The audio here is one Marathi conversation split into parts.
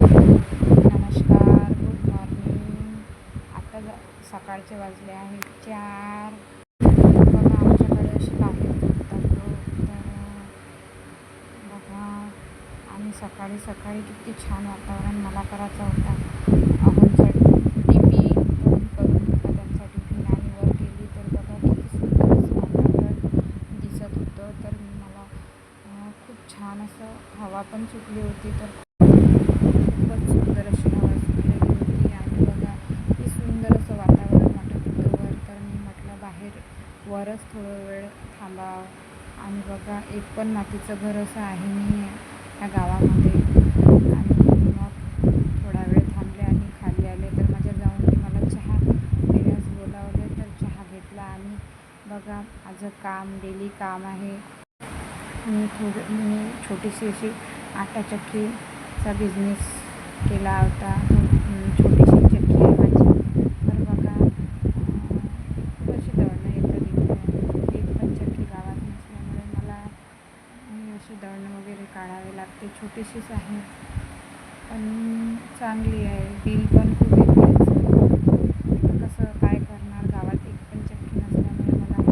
नमस्कार, गुड मॉर्निंग. आता सकाळचे वाजले आहेत 4. बघा आमच्याकडे अशी बाहेर झोपतात लोक. तर बघा आणि सकाळी सकाळी किती छान वातावरण. मला करायचा होता अहोंचा टिफिन करून म्हटलं त्यांचा टिफिन आणि वर गेली तर बघा किती सुंदर असं वातावरण दिसत होतं. तर मला खूप छान असं हवा पण सुटली होती. तर खूपच सुंदर अशी हवा सुटलेली होती आणि बघा किती सुंदर असं वातावरण वाटत होतं वर. तर मी म्हटलं बाहेर वरच थोडं वेळ थांबावं. आणि बघा एक पण मातीचं घर असं आहे नाही या गावामध्ये. आणि मग थोडा वेळ थांबले आणि खाली आले. तर माझ्या जाऊननी मला चहा पिण्यास बोलावले. तर चहा घेतला आणि बघा माझं काम डेली काम आहे. मी छोटीशी अशी आटा चक्कीचा बिझनेस केला होता. छोटीशी चक्की आहे माझी. तर बघा कशी दळणं येतं तिथे. एक पण चक्की गावात नसल्यामुळे मला अशी दळणं वगैरे काढावे लागते. छोटीशीच आहे पण चांगली आहे. बिल पण खूप येते. कसं काय करणार, गावात एक पण चक्की नसल्यामुळे मला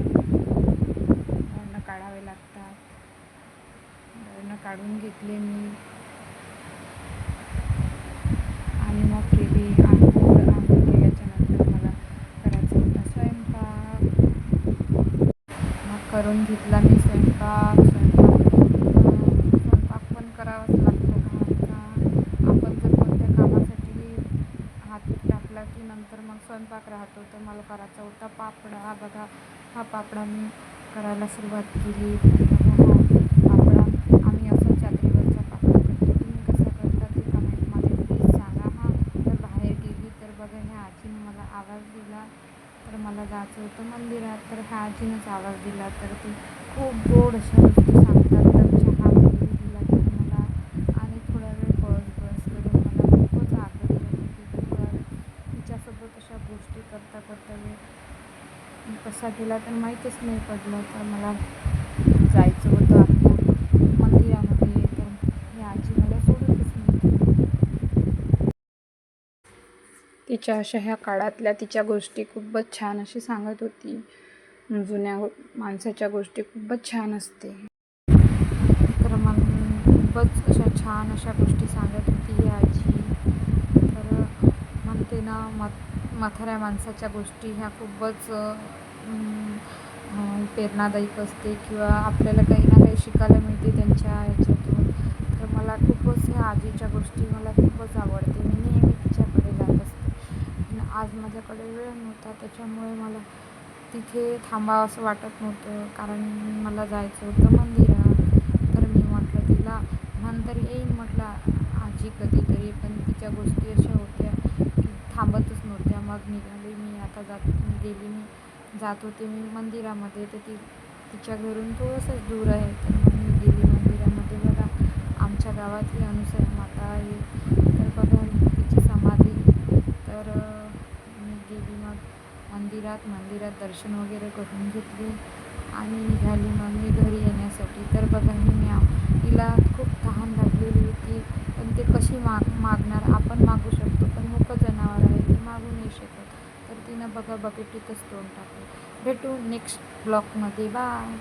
दळणं काढावे लागतात. दळणं काढून घेतले मी आणि मग केली आंघोळ केल्याच्या नंतर मला करायचा होता स्वयंपाक. मग करून घेतला मी स्वयंपाक पण करावाच लागतो घराचा. आपण जर कोणत्या कामासाठी हात टाकला की नंतर मग स्वयंपाक राहतो. तर मला करायचा होता पापड. हा बघा हा पापडा मी करायला सुरुवात केली. बघा हा पापडा आम्ही असं चादरीवरचा पापडा करतो. तुम्ही कसा करता ते कमेंटमध्ये प्लीज सांगा. तर बाहेर गेली तर बघा ह्या आजीने मला आवाज दिला. तर मला जायचं होतं मंदिरात. तर ह्या आजीनंच आवाज दिला. तर ते खूप गोड अशा गोष्टी सांगतात. तर चहा वगैरे दिला तर मला आणि थोडा वेळ बस करून मला खूपच आदर येत होती. तर थोडा वेळ तिच्यासोबत अशा गोष्टी करता करता वेळ कसा गेला तर माहीतच नाही पडलं. तर मला जायचं होतं आपल्या मंदिरामध्ये. तर ही आजी मला सोडतच नव्हती. तिच्या अशा ह्या काळातल्या तिच्या गोष्टी खूपच छान अशी सांगत होती. जुन्या माणसाच्या गोष्टी खूपच छान असते. तर मग खूपच अशा छान अशा गोष्टी सांगत होती ही आजी. तर म्हणते ना म्हाताऱ्या माणसाच्या गोष्टी ह्या खूपच प्रेरणादायक असते किंवा आपल्याला काही ना काही शिकायला मिळते त्यांच्या ह्याच्यातून. तर मला खूपच ह्या आजीच्या गोष्टी मला खूपच आवडते. मी नेहमी तिच्याकडे जात असते. आज माझ्याकडे वेळ नव्हता त्याच्यामुळे मला तिथे थांबावं असं वाटत नव्हतं. कारण मला जायचं होतं मंदिरात. तर मी म्हटलं तिला नंतर येईन म्हटलं आजी कधीतरी. पण तिच्या गोष्टी अशा होत्या की थांबतच नव्हत्या. मग निघाली मी आता गेली मी जात होते मी मंदिरामध्ये. तर तिच्या घरून थोडंसंच दूर आहे. तर मग मी गेली मंदिरामध्ये. बघा आमच्या गावात ही अनुसया माता आहे. तर बघा तिची समाधी. तर मी गेली मग मंदिरात दर्शन वगैरे करून घेतले आणि निघाली मग मी घरी येण्यासाठी. तर बघा तिला खूप तहान लागलेली होती. पण ते कशी मागणार. आपण मागू शकतो पण मुकं जनावर आहे ते मागू नाही शकत. तर तिनं बघा बकेटीतच तोंड टाकलं. भेटू नेक्स्ट ब्लॉगमध्ये. बाय.